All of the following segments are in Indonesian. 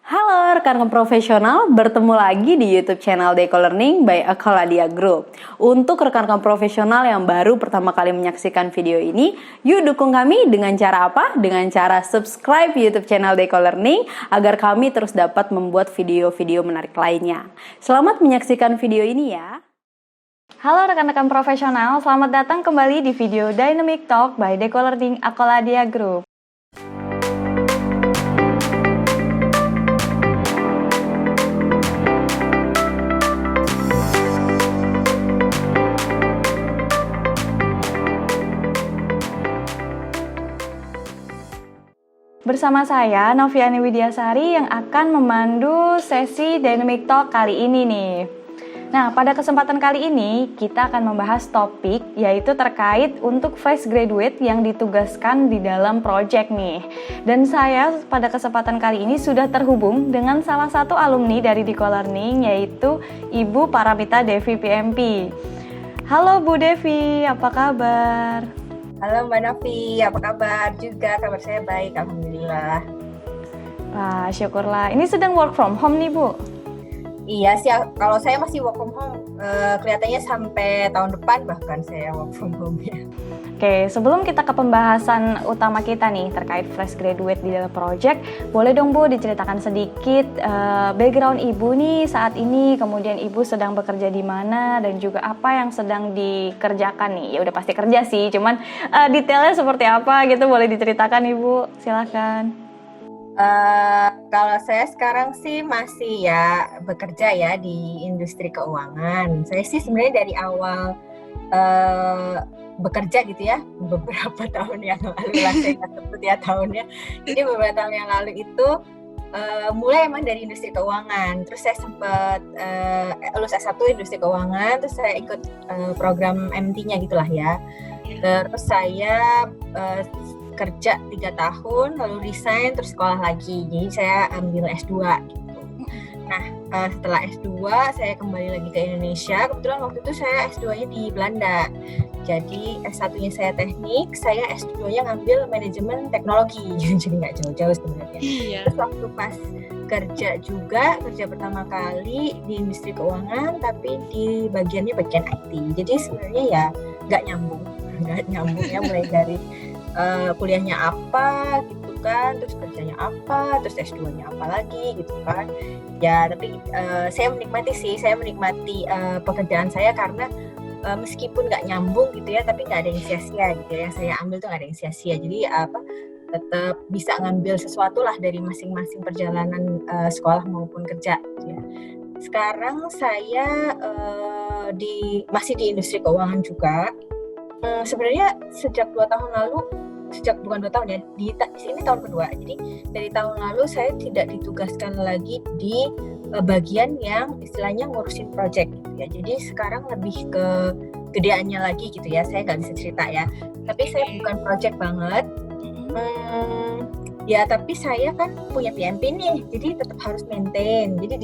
Halo rekan profesional, bertemu lagi di YouTube channel Deco Learning by Akaladia Group. Untuk rekan-rekan profesional yang baru pertama kali menyaksikan video ini, yuk dukung kami dengan cara apa? Dengan cara subscribe YouTube channel Deco Learning agar kami terus dapat membuat video-video menarik lainnya. Selamat menyaksikan video ini ya. Halo rekan-rekan profesional, selamat datang kembali di video Dynamic Talk by Deco Learning Akaladia Group. Bersama saya, Noviani Widyasari yang akan memandu sesi Dynamic Talk kali ini nih. Nah, pada kesempatan kali ini, kita akan membahas topik yaitu terkait untuk fresh graduate yang ditugaskan di dalam project nih. Dan saya pada kesempatan kali ini sudah terhubung dengan salah satu alumni dari Deco Learning yaitu Ibu Paramita Devi PMP. Halo Bu Devi, apa kabar? Halo Mbak Novi, apa kabar? Juga kabar saya baik, alhamdulillah. Wah, syukurlah. Ini sedang work from home nih Bu? Iya sih, kalau saya masih work from home, kelihatannya sampai tahun depan bahkan saya work from home ya. Oke, sebelum kita ke pembahasan utama kita nih terkait fresh graduate di dalam project, boleh dong Bu diceritakan sedikit background Ibu nih saat ini, kemudian Ibu sedang bekerja di mana dan juga apa yang sedang dikerjakan nih. Ya udah pasti kerja sih, cuman detailnya seperti apa gitu boleh diceritakan Ibu, silakan. Kalau saya sekarang sih masih ya bekerja ya di industri keuangan. Saya sih sebenarnya dari awal bekerja gitu ya beberapa tahun yang lalu lah, saya nggak sebut ya tahunnya. Jadi beberapa tahun yang lalu itu mulai emang dari industri keuangan. Terus saya sempat lulus S1 industri keuangan, terus saya ikut program MT-nya gitulah ya. Terus saya kerja 3 tahun, lalu resign, terus sekolah lagi. Jadi saya ambil S2 gitu. Nah, setelah S2 saya kembali lagi ke Indonesia. Kebetulan waktu itu saya S2-nya di Belanda. Jadi S1-nya saya teknik, saya S2-nya ngambil manajemen teknologi. Jadi nggak jauh-jauh sebenarnya. Iya. Terus waktu pas kerja pertama kali di industri keuangan, tapi di bagian IT. Jadi sebenarnya ya nggak nyambungnya mulai dari kuliahnya apa gitu kan, terus kerjanya apa, terus S2-nya apa lagi gitu kan. Ya tapi saya menikmati pekerjaan saya karena meskipun nggak nyambung gitu ya, tapi nggak ada yang sia-sia gitu ya. Yang saya ambil tuh nggak ada yang sia-sia. Jadi tetap bisa ngambil sesuatu lah dari masing-masing perjalanan sekolah maupun kerja gitu ya. Sekarang saya masih di industri keuangan juga. Sebenarnya sejak 2 tahun lalu, bukan 2 tahun ya, di sini tahun kedua. Jadi dari tahun lalu saya tidak ditugaskan lagi di bagian yang istilahnya ngurusin project gitu ya. Jadi sekarang lebih ke gedeannya lagi gitu ya. Saya nggak bisa cerita ya. Tapi saya bukan project banget. Ya tapi saya kan punya PMP nih, jadi tetap harus maintain. Jadi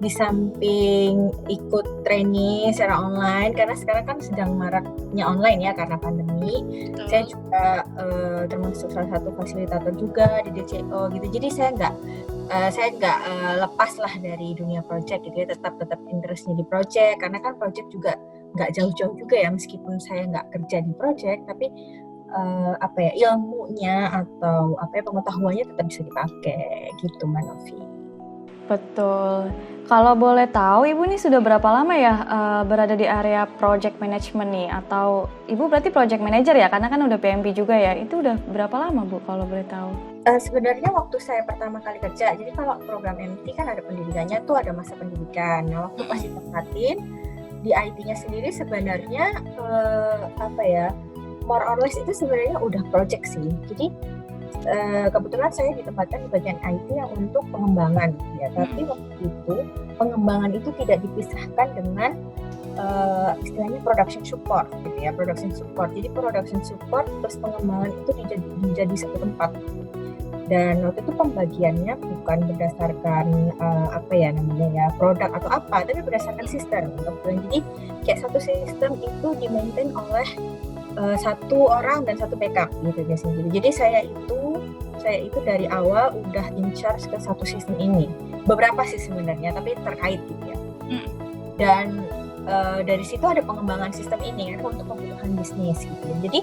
di samping ikut training secara online, karena sekarang kan sedang maraknya online ya karena pandemi. Betul. Saya juga termasuk salah satu fasilitator juga di DCO gitu. Jadi saya nggak lepas lah dari dunia project gitu ya, tetap interestnya di project, karena kan project juga nggak jauh-jauh juga ya, meskipun saya nggak kerja di project, tapi ilmunya atau pengetahuannya tetap bisa dipakai gitu Mbak Novi. Betul. Kalau boleh tahu, Ibu nih sudah berapa lama ya berada di area project management nih? Atau Ibu berarti project manager ya? Karena kan udah PMP juga ya. Itu udah berapa lama Bu kalau boleh tahu? Sebenarnya waktu saya pertama kali kerja, jadi kalau program MT kan ada pendidikannya tuh, ada masa pendidikan. Nah waktu pas ditempatin di IT-nya sendiri sebenarnya more or less itu sebenarnya udah project sih. Jadi kebetulan saya ditempatkan di bagian IT yang untuk pengembangan ya, tapi waktu itu pengembangan itu tidak dipisahkan dengan istilahnya production support gitu ya, jadi production support plus pengembangan itu menjadi satu tempat. Dan waktu itu pembagiannya bukan berdasarkan produk atau apa, tapi berdasarkan sistem. Jadi kayak satu sistem itu dimaintain oleh satu orang dan satu backup gitu biasanya gitu. Jadi saya itu dari awal udah in charge ke satu sistem ini. Beberapa sih sebenarnya, tapi terkait gitu ya. Dan dari situ ada pengembangan sistem ini kan untuk kebutuhan bisnis gitu ya. Jadi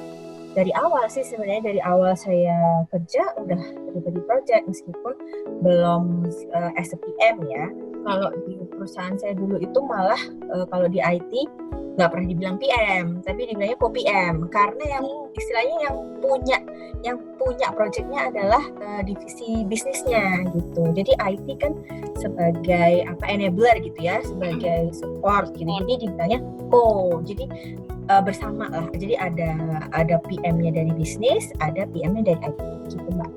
dari awal sih sebenarnya, dari awal saya kerja udah terlibat di project meskipun belum as a PM ya. Kalau di perusahaan saya dulu itu malah kalau di IT nggak pernah dibilang PM, tapi dibilangnya co-PM karena yang istilahnya yang punya projectnya adalah divisi bisnisnya gitu. Jadi IT kan sebagai enabler gitu ya, sebagai support gitu. Jadi dibilangnya jadi bersama lah. Jadi ada PM-nya dari bisnis, ada PM-nya dari IT gitu Mbak.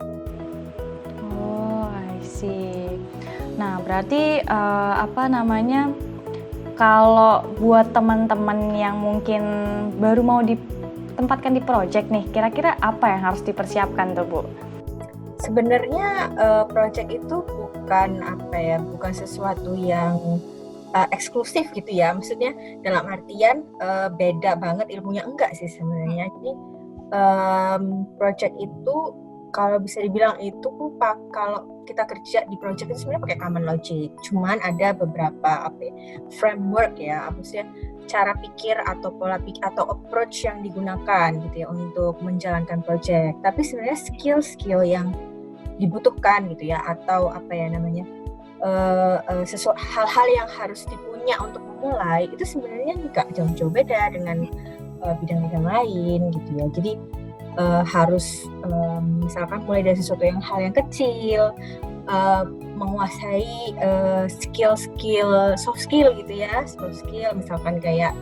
Oh, I see. Nah, berarti kalau buat teman-teman yang mungkin baru mau ditempatkan di project nih, kira-kira apa yang harus dipersiapkan tuh Bu? Sebenarnya project itu bukan sesuatu yang eksklusif gitu ya. Maksudnya dalam artian beda banget ilmunya, enggak sih sebenarnya. Jadi project itu kalau bisa dibilang itu kalau kita kerja di project itu sebenarnya pakai common logic. Cuman ada beberapa framework ya, maksudnya cara pikir atau pola pikir atau approach yang digunakan gitu ya untuk menjalankan project. Tapi sebenarnya skill-skill yang dibutuhkan gitu ya, atau hal-hal yang harus dipunya untuk memulai itu sebenarnya nggak jauh-jauh beda dengan bidang-bidang lain gitu ya. Jadi harus misalkan mulai dari sesuatu hal yang kecil, menguasai skill soft skill gitu ya, soft skill misalkan kayak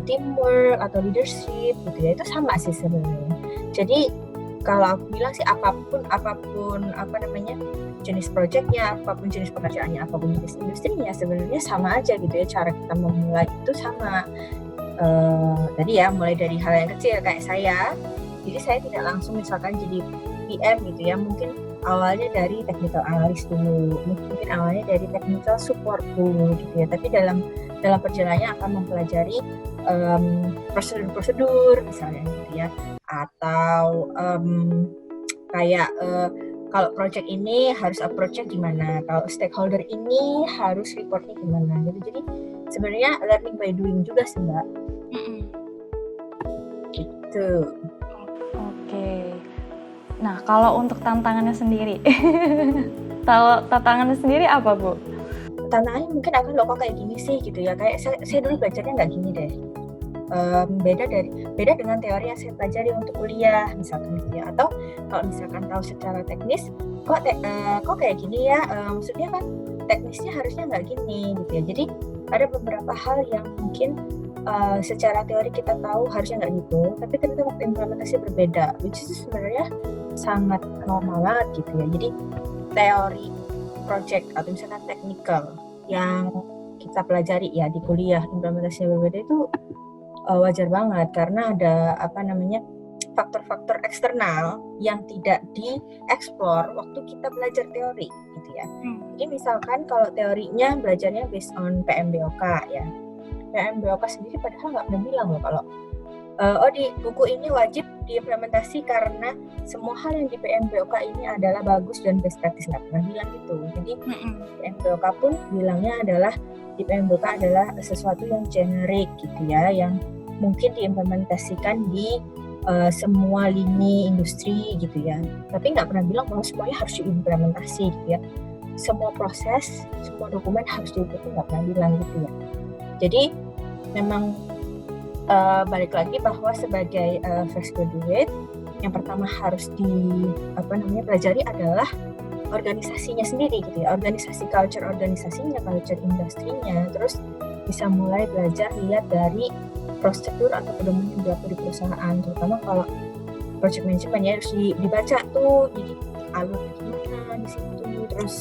teamwork atau leadership gitu ya, itu sama sih sebenarnya. Jadi kalau aku bilang sih apapun jenis projectnya, apapun jenis pekerjaannya, apapun jenis industrinya sebenarnya sama aja gitu ya, cara kita memulai itu sama. Tadi ya mulai dari hal yang kecil kayak saya. Jadi saya tidak langsung misalkan jadi PM gitu ya, mungkin awalnya dari technical analyst dulu, mungkin awalnya dari technical support dulu gitu ya. Tapi dalam perjalanannya akan mempelajari prosedur-prosedur misalnya gitu ya, atau kalau project ini harus approach-nya gimana, kalau stakeholder ini harus reportnya gimana gitu. Jadi sebenarnya learning by doing juga sih Mbak. Gitu. Oke. Nah, kalau untuk tantangannya sendiri, tantangannya sendiri apa Bu? Tantangannya mungkin akan kok kayak gini sih gitu ya. Kayak saya dulu belajarnya nggak gini deh. Beda dengan teori yang saya pelajari untuk kuliah misalkan gitu ya. Atau kalau misalkan tahu secara teknis, kok kayak gini ya. Maksudnya kan teknisnya harusnya nggak gini gitu ya. Jadi ada beberapa hal yang mungkin secara teori kita tahu harusnya nggak gitu, tapi ternyata waktu implementasi berbeda, which is sebenarnya sangat normal banget gitu ya. Jadi teori project atau misalkan technical yang kita pelajari ya di kuliah, implementasinya berbeda itu wajar banget karena ada faktor-faktor eksternal yang tidak dieksplor waktu kita belajar teori gitu ya. Jadi misalkan kalau teorinya belajarnya based on PMBOK ya, PMBOK sendiri padahal nggak pernah bilang loh kalau di buku ini wajib diimplementasi karena semua hal yang di PMBOK ini adalah bagus dan best practice, nggak pernah bilang gitu. Jadi PMBOK pun bilangnya adalah di PMBOK adalah sesuatu yang generik gitu ya, yang mungkin diimplementasikan di semua lini industri gitu ya. Tapi nggak pernah bilang bahwa semuanya harus diimplementasi gitu ya. Semua proses, semua dokumen harus diikuti, nggak pernah bilang gitu ya. Jadi memang balik lagi bahwa sebagai fresh graduate yang pertama harus pelajari adalah organisasinya sendiri gitu ya, organisasi culture organisasinya, culture industrinya, terus bisa mulai belajar lihat dari prosedur atau pedoman yang berlaku di perusahaan, terutama kalau project management ya harus dibaca tuh, jadi alurnya gimana di situ, terus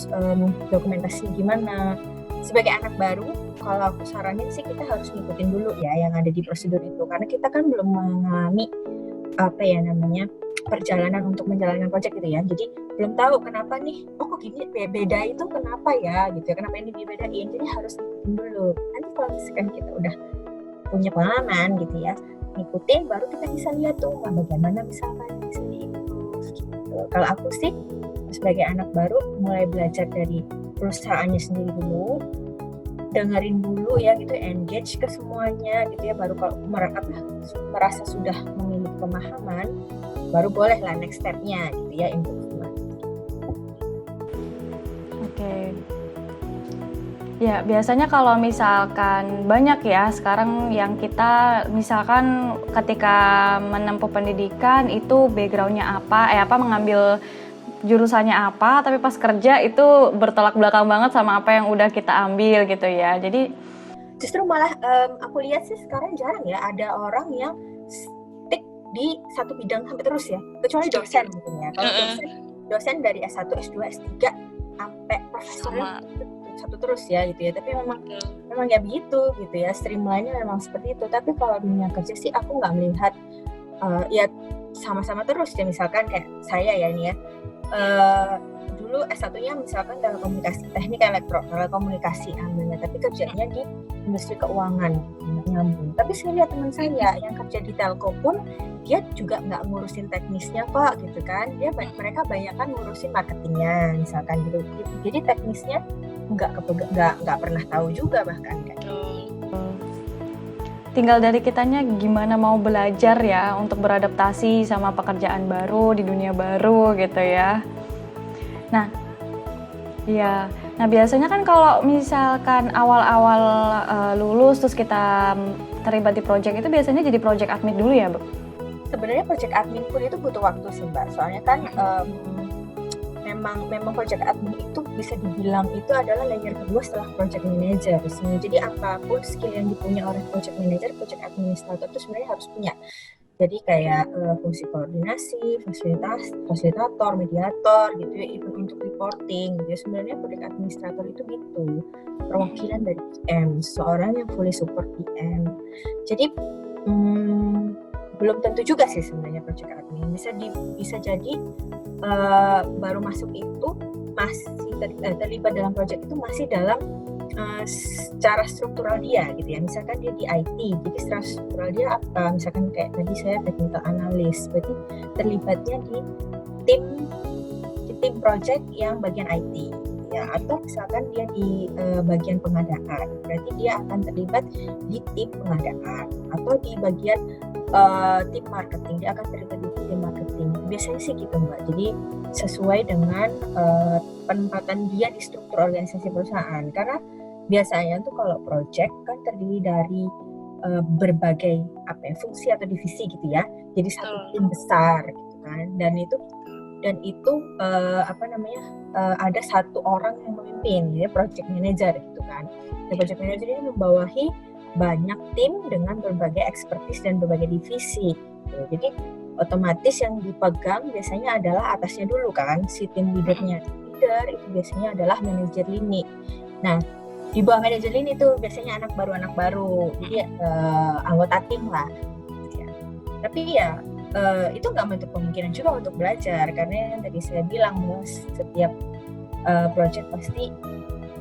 dokumentasi gimana. Sebagai anak baru, kalau aku saranin sih kita harus ngikutin dulu ya yang ada di prosedur itu, karena kita kan belum mengalami perjalanan untuk menjalankan project gitu ya. Jadi belum tahu kenapa nih, kok gini beda itu kenapa ya gitu ya, kenapa ini dibedain. Jadi harus ngikutin dulu. Nanti kalau misalkan kita udah punya pengalaman gitu ya, ngikutin, baru kita bisa lihat tuh bagaimana misalkan yang bisa diimprove gitu. Kalau aku sih sebagai anak baru mulai belajar dari perusahaannya sendiri dulu, dengerin dulu ya gitu, engage ke semuanya gitu ya, baru kalau merasa sudah memiliki pemahaman, baru boleh lah next step-nya gitu ya, improvement. Oke. Ya, biasanya kalau misalkan banyak ya sekarang yang kita misalkan ketika menempuh pendidikan itu background-nya apa mengambil jurusannya apa, tapi pas kerja itu bertolak belakang banget sama apa yang udah kita ambil gitu ya. Jadi justru malah aku lihat sih sekarang jarang ya ada orang yang stick di satu bidang sampai terus ya, kecuali dosen mungkin ya. Kalau dosen dari S1, S2, S3 sampai profesornya satu terus ya gitu ya. Tapi memang ya begitu gitu ya, streamline-nya memang seperti itu. Tapi kalau dunia kerja sih aku nggak melihat ya sama-sama terus ya. Misalkan kayak saya ya ini ya, dulu S1-nya misalkan telekomunikasi, teknik elektro, telekomunikasi ambilnya, tapi kerjanya di industri keuangan, nyambung. Tapi saya lihat teman saya yang kerja di telco pun dia juga nggak ngurusin teknisnya kok gitu kan, mereka banyak kan ngurusin marketingnya misalkan gitu. Jadi teknisnya nggak pernah tahu juga bahkan kan. tinggal dari kitanya gimana mau belajar ya untuk beradaptasi sama pekerjaan baru di dunia baru gitu ya. Nah, iya. Nah, biasanya kan kalau misalkan awal-awal lulus terus kita terlibat di project itu biasanya jadi project admin dulu ya, Bu? Sebenarnya project admin pun itu butuh waktu sih, Mbak. Soalnya kan memang project admin itu bisa dibilang itu adalah layer kedua setelah project manager sebenarnya. Jadi apapun skill yang dipunya oleh project manager, project administrator itu sebenarnya harus punya. Jadi kayak fungsi koordinasi, fasilitator, mediator gitu ya, even untuk reporting gitu ya. Sebenarnya project administrator itu gitu, perwakilan dari PM, seorang yang fully support PM. Jadi belum tentu juga sih sebenarnya project admin. Bisa jadi baru masuk itu masih terlibat dalam project itu masih dalam secara struktural dia gitu ya. Misalkan dia di IT, jadi secara struktural dia apa? Misalkan kayak tadi saya technical analyst, berarti terlibatnya di tim project yang bagian IT ya. Atau misalkan dia di bagian pengadaan, berarti dia akan terlibat di tim pengadaan. Atau di bagian tim marketing, dia akan terlibat di tim marketing. Biasanya sih gitu, Mbak. Jadi sesuai dengan penempatan dia di struktur organisasi perusahaan. Karena biasanya tuh kalau project kan terdiri dari berbagai fungsi atau divisi gitu ya. Jadi satu tim besar gitu kan. Dan itu ada satu orang yang memimpin, ya project manager gitu kan. Dan project manager ini membawahi banyak tim dengan berbagai expertise dan berbagai divisi. Jadi otomatis yang dipegang biasanya adalah atasnya dulu kan, si tim leader itu biasanya adalah manajer lini. Nah, di bawah manajer lini itu biasanya anak baru, jadi anggota tim lah. Ya. Tapi ya itu nggak menutup kemungkinan juga untuk belajar, karena yang tadi saya bilang setiap project pasti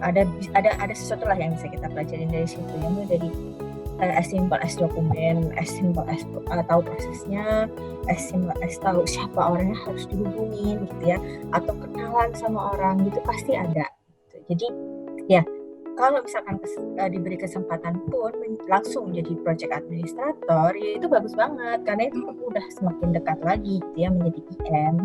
ada sesuatu lah yang bisa kita pelajarin dari situ ya, mulai dari as simple as dokumen, as simple as tahu prosesnya, as simple as tahu siapa orangnya harus dihubungin gitu ya, atau kenalan sama orang gitu pasti ada. Jadi ya kalau misalkan diberi kesempatan pun langsung jadi project administrator ya itu bagus banget, karena itu udah semakin dekat lagi gitu ya menjadi PM.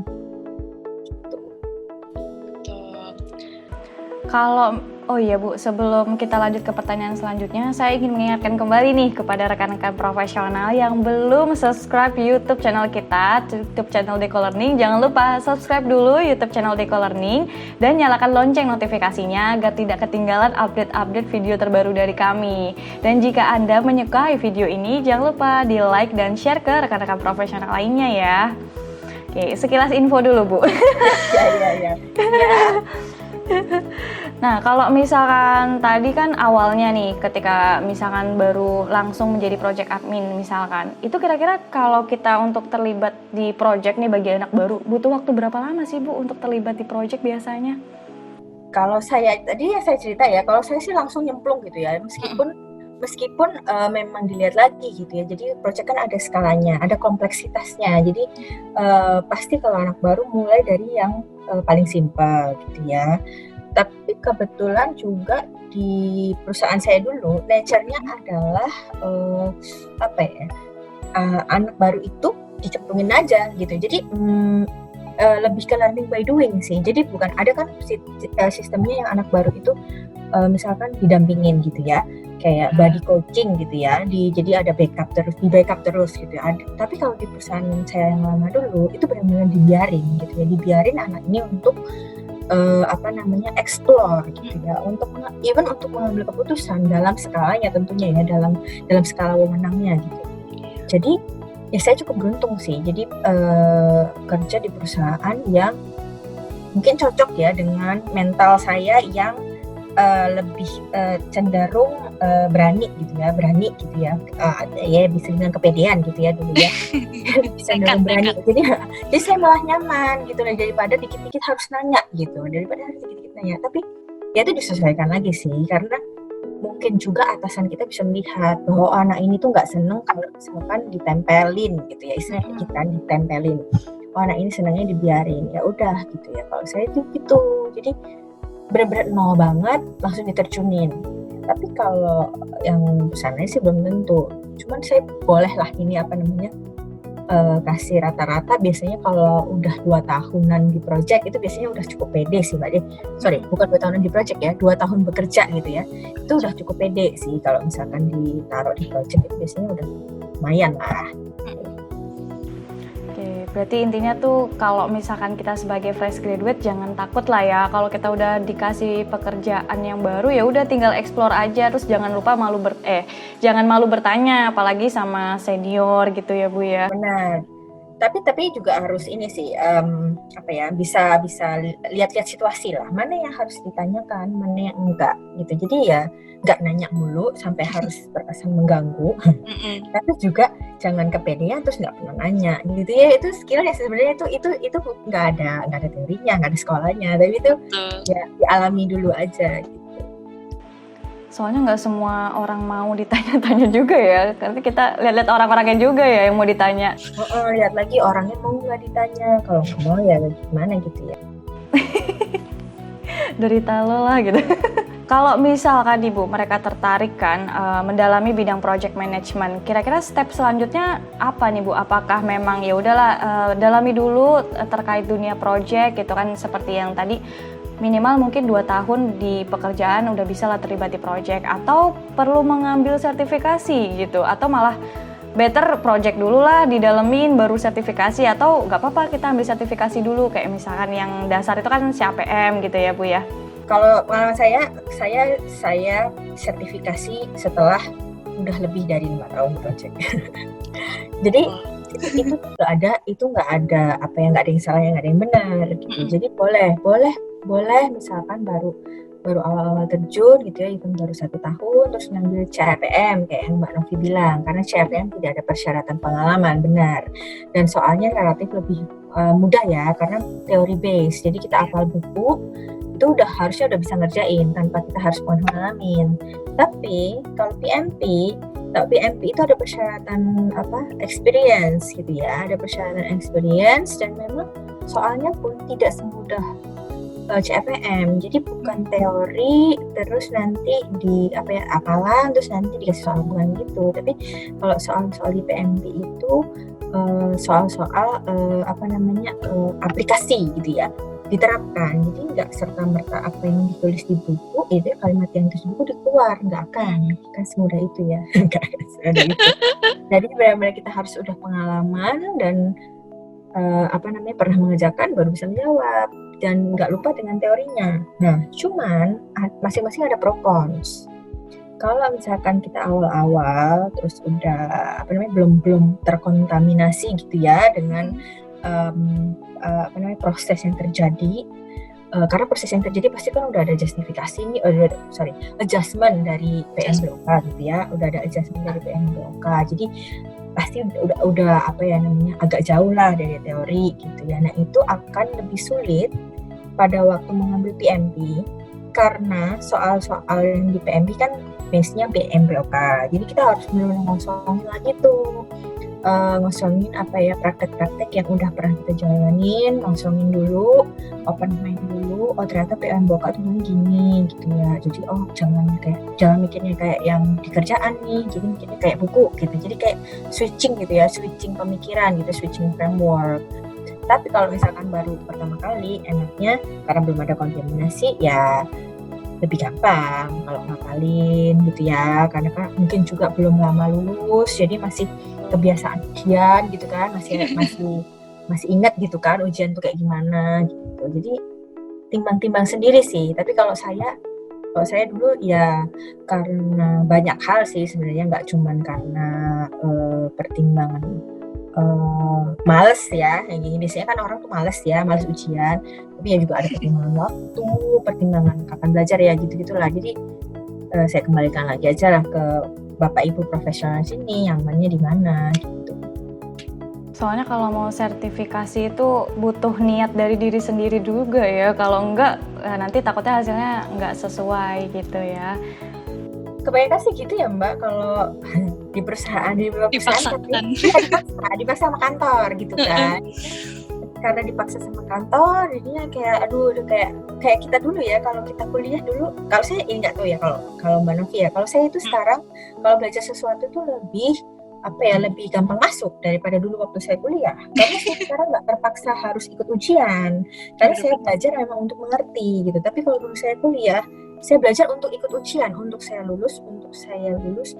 Kalau, oh iya Bu, sebelum kita lanjut ke pertanyaan selanjutnya, saya ingin mengingatkan kembali nih kepada rekan-rekan profesional yang belum subscribe YouTube channel kita, YouTube channel Deko Learning. Jangan lupa subscribe dulu YouTube channel Deko Learning dan nyalakan lonceng notifikasinya agar tidak ketinggalan update-update video terbaru dari kami. Dan jika Anda menyukai video ini, jangan lupa di like dan share ke rekan-rekan profesional lainnya ya. Oke, sekilas info dulu Bu. Ya. Nah, kalau misalkan tadi kan awalnya nih ketika misalkan baru langsung menjadi project admin misalkan, itu kira-kira kalau kita untuk terlibat di project nih bagi anak baru, butuh waktu berapa lama sih Bu untuk terlibat di project biasanya? Kalau saya tadi ya saya cerita ya, kalau saya sih langsung nyemplung gitu ya, meskipun meskipun memang dilihat lagi gitu ya, jadi project kan ada skalanya, ada kompleksitasnya, jadi pasti kalau anak baru mulai dari yang paling simpel gitu ya. Tapi kebetulan juga di perusahaan saya dulu, nature-nya adalah anak baru itu dicemplungin aja gitu. Jadi lebih ke learning by doing sih. Jadi bukan ada kan sistemnya yang anak baru itu misalkan didampingin gitu ya, kayak body coaching gitu ya. Jadi ada backup terus gitu ya. Tapi kalau di perusahaan saya yang lama dulu itu benar-benar dibiarin gitu ya, dibiarin anak ini untuk explore gitu ya, untuk mengambil keputusan dalam skalanya tentunya ya, dalam skala wewenangnya gitu. Jadi ya saya cukup beruntung sih, jadi kerja di perusahaan yang mungkin cocok ya dengan mental saya yang lebih cenderung berani gitu ya, ya bisa dengan kepedean gitu ya dulu ya. Cenderung berani. Jadi saya malah nyaman gitu, daripada dikit-dikit harus nanya gitu, tapi ya itu disesuaikan lagi sih, karena mungkin juga atasan kita bisa melihat bahwa anak ini tuh nggak seneng kalau misalkan ditempelin gitu ya, istilahnya kita ditempelin. Anak ini senangnya dibiarin, ya udah gitu ya. Kalau saya tuh gitu, jadi benar-benar nol banget langsung diterjunin. Tapi kalau yang pesannya sih belum tentu. Cuman saya boleh lah ini kasih rata-rata, biasanya kalau udah 2 tahunan di project itu biasanya udah cukup pede sih Mbak. Sorry, bukan 2 tahunan di project ya, 2 tahun bekerja gitu ya. Itu udah cukup pede sih kalau misalkan ditaruh di project, itu biasanya udah lumayan lah. Berarti intinya tuh kalau misalkan kita sebagai fresh graduate jangan takut lah ya, kalau kita udah dikasih pekerjaan yang baru ya udah tinggal explore aja, terus jangan lupa jangan malu bertanya apalagi sama senior gitu ya Bu ya. Benar. Tapi juga harus ini sih bisa lihat-lihat situasi lah, mana yang harus ditanyakan, mana yang enggak gitu. Jadi ya nggak nanya mulu sampai harus terkesan mengganggu, tapi juga jangan kepedean terus nggak pernah nanya gitu ya. Itu skill ya sebenarnya, itu nggak ada teorinya, nggak ada sekolahnya, tapi itu ya dialami dulu aja gitu. Soalnya nggak semua orang mau ditanya-tanya juga ya, karena kita lihat-lihat orang-orangnya juga ya yang mau ditanya. Lihat lagi orangnya mau nggak ditanya, kalau nggak mau ya gimana gitu ya. Derita lo lah gitu. Kalau misalkan Ibu mereka tertarik kan mendalami bidang project management, kira-kira step selanjutnya apa nih Bu? Apakah memang ya udahlah dalami dulu terkait dunia project gitu kan, seperti yang tadi minimal mungkin 2 tahun di pekerjaan udah bisa lah terlibat di project, atau perlu mengambil sertifikasi gitu, atau malah better project dulu lah didalemin baru sertifikasi, atau nggak apa-apa kita ambil sertifikasi dulu kayak misalkan yang dasar itu kan CAPM gitu ya Bu ya. Kalau saya sertifikasi setelah udah lebih dari 5 tahun project. Jadi itu nggak ada nggak ada yang salah, nggak ada yang benar gitu. Jadi boleh misalkan baru awal-awal terjun gitu ya, even baru 1 tahun terus ngambil CAPM kayak yang Mbak Novi bilang, karena CAPM tidak ada persyaratan pengalaman, benar, dan soalnya relatif lebih mudah ya karena teori base. Jadi kita hafal buku itu harusnya udah bisa ngerjain tanpa kita harus menghalamin. Tapi kalau PMP itu ada persyaratan experience gitu ya, ada persyaratan experience, dan memang soalnya pun tidak semudah CAPM. Jadi bukan teori terus nanti hafalan terus nanti dikasih soal, bukan gitu. Tapi kalau soal di PMP itu soal-soal aplikasi gitu ya, diterapkan. Jadi nggak serta-merta apa yang ditulis di buku itu, kalimat yang ditulis di buku dikeluar, nggak akan semudah itu ya. Nggak akan semudah itu. Jadi benar-benar kita harus udah pengalaman dan pernah mengerjakan baru bisa menjawab, dan nggak lupa dengan teorinya. Nah, cuman masing-masing ada pro cons. Kalau misalkan kita awal-awal terus udah belum terkontaminasi gitu ya dengan proses yang terjadi, karena proses yang terjadi pasti kan udah ada adjustment dari PMBOK gitu ya, udah ada adjustment dari PMBOK, jadi pasti udah agak jauh lah dari teori gitu ya. Nah, itu akan lebih sulit pada waktu mengambil PMP karena soal-soal yang di PMB kan base-nya BMBOK, jadi kita harus benar-benar ngosongin lagi tuh, ngosongin praktek-praktek yang udah pernah kita jalanin, ngosongin dulu, open mind dulu. Oh ternyata PMBOK tuh gini gitu ya. Jadi jangan mikirnya kayak yang di kerjaan nih, jadi mikirnya kayak buku gitu. Jadi kayak switching gitu ya, switching pemikiran gitu, switching framework. Tapi kalau misalkan baru pertama kali, enaknya karena belum ada kontaminasi ya lebih gampang kalau ngapalin gitu ya, karena kan mungkin juga belum lama lulus, jadi masih kebiasaan ujian gitu kan, masih ingat gitu kan ujian tuh kayak gimana gitu. Jadi timbang-timbang sendiri sih. Tapi kalau saya dulu ya karena banyak hal sih sebenarnya, nggak cuman karena pertimbangan males ya, yang gini biasanya kan orang tuh males ujian, tapi ya juga ada pertimbangan waktu, pertimbangan kapan belajar ya gitu-gitulah. Jadi saya kembalikan lagi aja lah ke Bapak Ibu profesional sini, nyamannya di mana gitu. Soalnya kalau mau sertifikasi itu butuh niat dari diri sendiri juga ya, kalau enggak nanti takutnya hasilnya enggak sesuai gitu ya. Kebanyakan sih gitu ya Mbak, kalau di perusahaan, di beberapa perusahaan dipaksa sama kantor gitu kan. Karena dipaksa sama kantor, jadinya kayak kayak kita dulu ya, kalau kita kuliah dulu, kalau saya ini nggak tahu ya kalau Mbak Novi ya, kalau saya itu sekarang kalau belajar sesuatu itu lebih gampang masuk daripada dulu waktu saya kuliah, karena saya sekarang nggak terpaksa harus ikut ujian, karena saya belajar memang untuk mengerti gitu. Tapi kalau dulu saya kuliah, saya belajar untuk ikut ujian, untuk saya lulus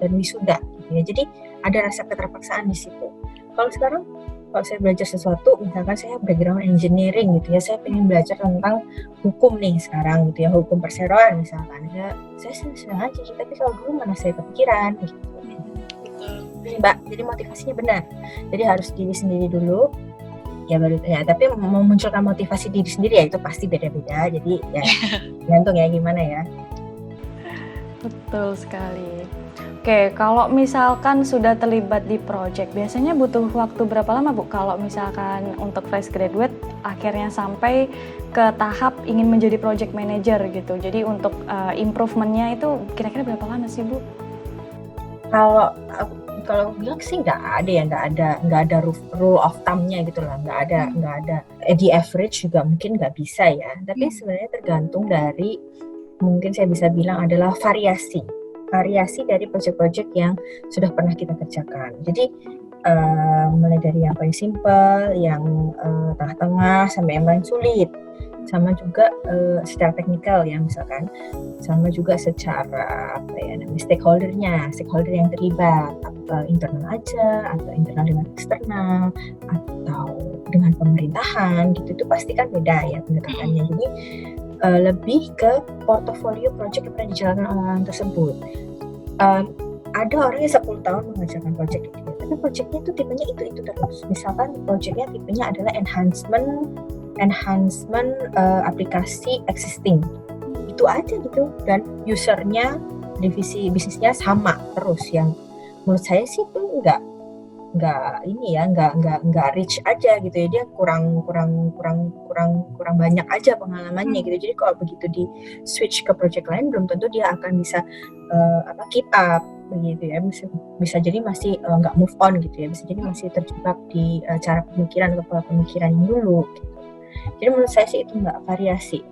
dan wisuda gitu ya. Jadi ada rasa keterpaksaan di situ. Kalau sekarang, kalau saya belajar sesuatu, misalkan saya background engineering gitu ya, saya pengen belajar tentang hukum nih sekarang gitu ya, hukum perseroan misalkan ya, saya senang aja. Tapi kalau dulu mana saya kepikiran gitu. Ini Mbak, jadi motivasinya benar. Jadi harus diri sendiri dulu. Ya baru ya, tapi memunculkan motivasi diri sendiri ya itu pasti beda-beda. Jadi ya gantung ya gimana ya. Betul sekali. Oke, kalau misalkan sudah terlibat di project, biasanya butuh waktu berapa lama Bu? Kalau misalkan untuk fresh graduate akhirnya sampai ke tahap ingin menjadi project manager gitu. Jadi untuk improvementnya itu kira-kira berapa lama sih Bu? Kalau bilang sih nggak ada rule of thumb-nya gitu lah, nggak ada di average juga mungkin nggak bisa ya, tapi sebenarnya tergantung dari, mungkin saya bisa bilang adalah variasi dari project-project yang sudah pernah kita kerjakan. Jadi mulai dari yang paling simple, yang tengah-tengah, sampai yang paling sulit, sama juga secara teknikal ya misalkan, sama juga secara stakeholder yang terlibat, internal aja atau internal dengan eksternal atau dengan pemerintahan gitu, itu pasti kan beda ya pendekatannya. Jadi lebih ke portofolio project yang pernah dijalankan orang tersebut. Ada orang yang 10 tahun mengerjakan project itu, tapi projectnya itu tipenya itu terus. Misalkan projectnya tipenya adalah enhancement aplikasi existing, itu aja gitu, dan usernya, divisi bisnisnya sama terus. Yang menurut saya sih itu nggak reach aja gitu ya, dia kurang banyak aja pengalamannya gitu. Jadi kalau begitu di switch ke project lain, belum tentu dia akan bisa keep up begitu ya, bisa jadi masih nggak move on gitu ya, bisa jadi masih terjebak di cara kepala pemikiran yang dulu gitu. Jadi menurut saya sih itu nggak variasi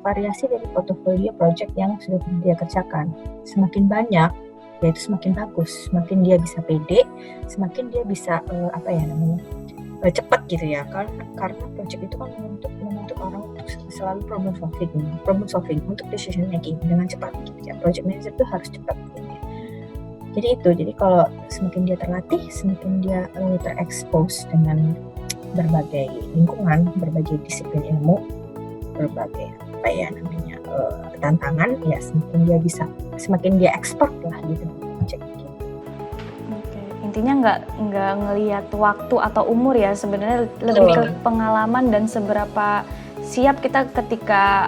dari portofolio project yang sudah dia kerjakan. Semakin banyak, yaitu semakin bagus, semakin dia bisa pede, semakin dia bisa cepat gitu ya, karena project itu kan menuntut orang untuk selalu problem solving untuk decision making dengan cepat gitu ya. Project manager itu harus cepat gitu ya. Jadi kalau semakin dia terlatih, semakin dia terekspos dengan berbagai lingkungan, berbagai disiplin ilmu, berbagai tantangan ya, semakin dia expert lah gitu. Oke, intinya nggak ngelihat waktu atau umur ya, sebenarnya lebih ke pengalaman dan seberapa siap kita ketika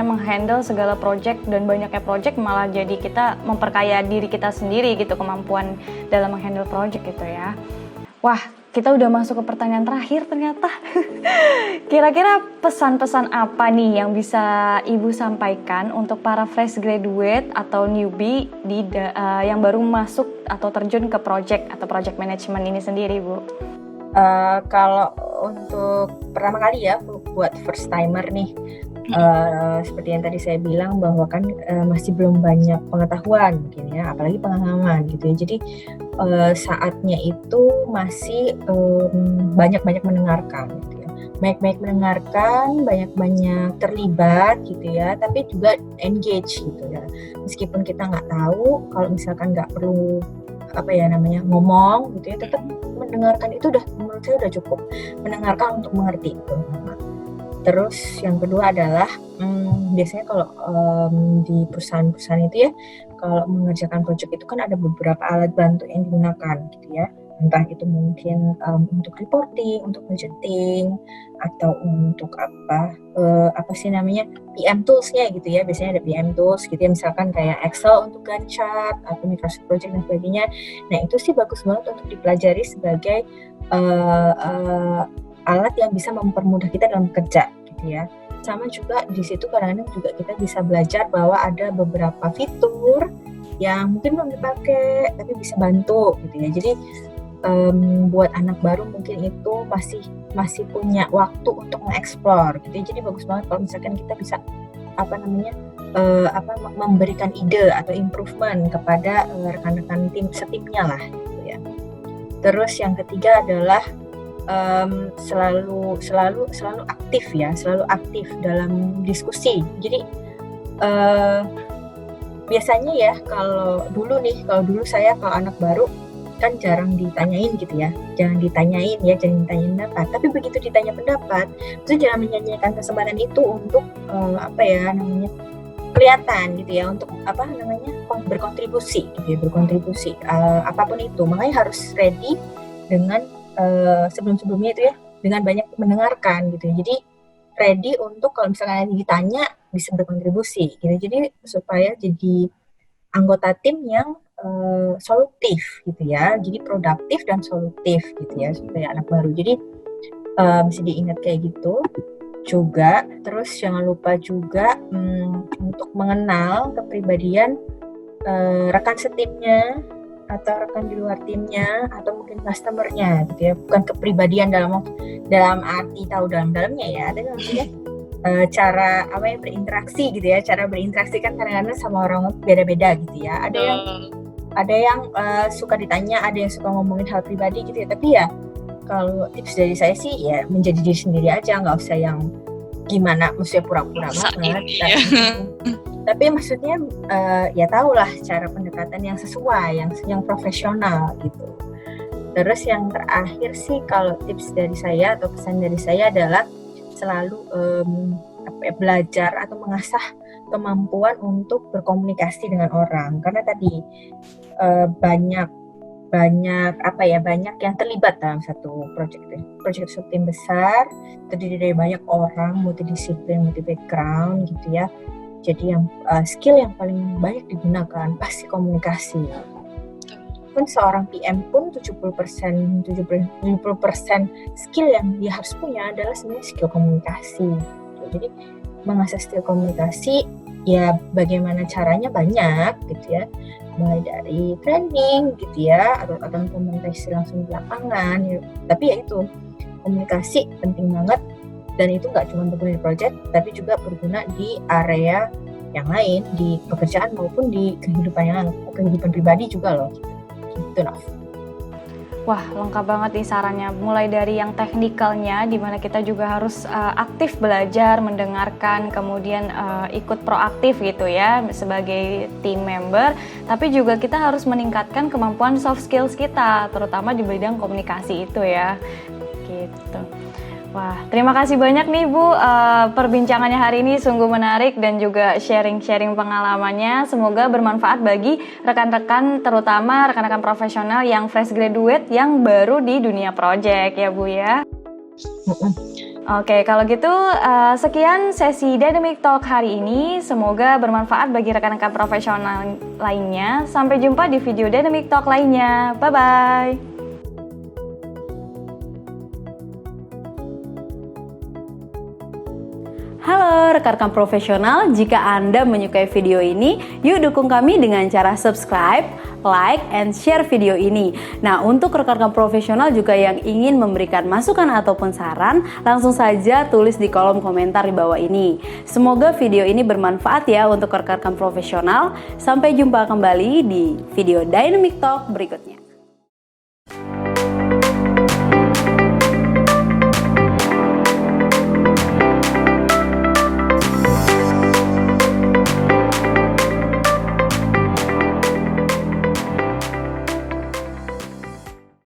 menghandle segala project, dan banyaknya project malah jadi kita memperkaya diri kita sendiri gitu, kemampuan dalam menghandle project gitu ya. Wah, kita udah masuk ke pertanyaan terakhir ternyata. Kira-kira pesan-pesan apa nih yang bisa Ibu sampaikan untuk para fresh graduate atau newbie yang baru masuk atau terjun ke project atau project management ini sendiri, Bu? Kalau untuk pertama kali ya, buat first timer nih, seperti yang tadi saya bilang bahwa kan masih belum banyak pengetahuan mungkin ya, apalagi pengalaman gitu ya. Jadi saatnya itu masih banyak-banyak mendengarkan gitu ya. Banyak-banyak mendengarkan, banyak-banyak terlibat gitu ya, tapi juga engage gitu ya. Meskipun kita nggak tahu, kalau misalkan nggak perlu ngomong gitu ya, tetap mendengarkan itu udah menurut saya udah cukup. Mendengarkan untuk mengerti itu. Terus yang kedua adalah biasanya kalau di perusahaan-perusahaan itu ya, kalau mengerjakan project itu kan ada beberapa alat bantu yang digunakan gitu ya. Entah itu mungkin untuk reporting, untuk budgeting, atau untuk PM tools-nya gitu ya. Biasanya ada PM tools gitu ya, misalkan kayak Excel untuk Gantt chart atau Microsoft Project dan sebagainya. Nah itu sih bagus banget untuk dipelajari sebagai alat yang bisa mempermudah kita dalam kerja gitu ya. Sama juga di situ kadang-kadang juga kita bisa belajar bahwa ada beberapa fitur yang mungkin belum dipakai tapi bisa bantu gitu ya. Jadi buat anak baru mungkin itu masih punya waktu untuk mengeksplor gitu ya. Jadi bagus banget kalau misalkan kita bisa memberikan ide atau improvement kepada rekan-rekan setimnya lah gitu ya. Terus yang ketiga adalah selalu aktif ya, selalu aktif dalam diskusi. Jadi biasanya ya kalau dulu saya kalau anak baru kan jarang ditanyain gitu ya, jangan ditanyain pendapat. Tapi begitu ditanya pendapat, itu jangan menyanyikan kesempatan itu untuk kelihatan gitu ya, untuk berkontribusi gitu ya, apapun itu. Makanya harus ready dengan sebelum-sebelumnya itu ya, dengan banyak mendengarkan gitu ya. Jadi ready untuk kalau misalnya ditanya bisa berkontribusi gitu. Jadi supaya jadi anggota tim yang solutif gitu ya, jadi produktif dan solutif gitu ya, supaya anak baru. Jadi mesti diingat kayak gitu juga. Terus jangan lupa juga untuk mengenal kepribadian rekan setimnya atau rekan di luar timnya atau mungkin customernya gitu ya. Bukan kepribadian dalam arti tahu dalam-dalamnya ya, tapi maksudnya cara berinteraksi gitu ya. Cara berinteraksi kan kadang-kadang sama orang beda-beda gitu ya. Ada yang suka ditanya, ada yang suka ngomongin hal pribadi gitu ya. Tapi ya kalau tips dari saya sih ya menjadi diri sendiri aja, nggak usah yang gimana, maksudnya pura-pura banget. Tapi maksudnya ya tahulah cara pendekatan yang sesuai, yang profesional gitu. Terus yang terakhir sih kalau tips dari saya atau pesan dari saya adalah selalu belajar atau mengasah kemampuan untuk berkomunikasi dengan orang, karena tadi banyak yang terlibat dalam satu proyek tim besar, terdiri dari banyak orang multidisiplin, multi background gitu ya. Jadi yang skill yang paling banyak digunakan pasti komunikasi. Pun seorang PM pun 70% skill yang dia harus punya adalah sebenarnya skill komunikasi. Jadi mengasah skill komunikasi ya bagaimana caranya banyak gitu ya, mulai dari training gitu ya atau implementasi langsung di lapangan ya. Tapi ya itu komunikasi penting banget, dan itu nggak cuma berguna di project tapi juga berguna di area yang lain, di pekerjaan maupun di kehidupan pribadi juga loh gitu. Wah, lengkap banget nih sarannya. Mulai dari yang teknikalnya, di mana kita juga harus aktif belajar, mendengarkan, kemudian ikut proaktif gitu ya sebagai team member. Tapi juga kita harus meningkatkan kemampuan soft skills kita, terutama di bidang komunikasi itu ya. Gitu. Wah, terima kasih banyak nih Bu, perbincangannya hari ini sungguh menarik dan juga sharing-sharing pengalamannya. Semoga bermanfaat bagi rekan-rekan, terutama rekan-rekan profesional yang fresh graduate yang baru di dunia project ya Bu ya. Oke, kalau gitu sekian sesi Dynamic Talk hari ini. Semoga bermanfaat bagi rekan-rekan profesional lainnya. Sampai jumpa di video Dynamic Talk lainnya. Bye-bye. Halo rekan-rekan profesional, jika Anda menyukai video ini, yuk dukung kami dengan cara subscribe, like, and share video ini. Nah, untuk rekan-rekan profesional juga yang ingin memberikan masukan ataupun saran, langsung saja tulis di kolom komentar di bawah ini. Semoga video ini bermanfaat ya untuk rekan-rekan profesional. Sampai jumpa kembali di video Dynamic Talk berikutnya.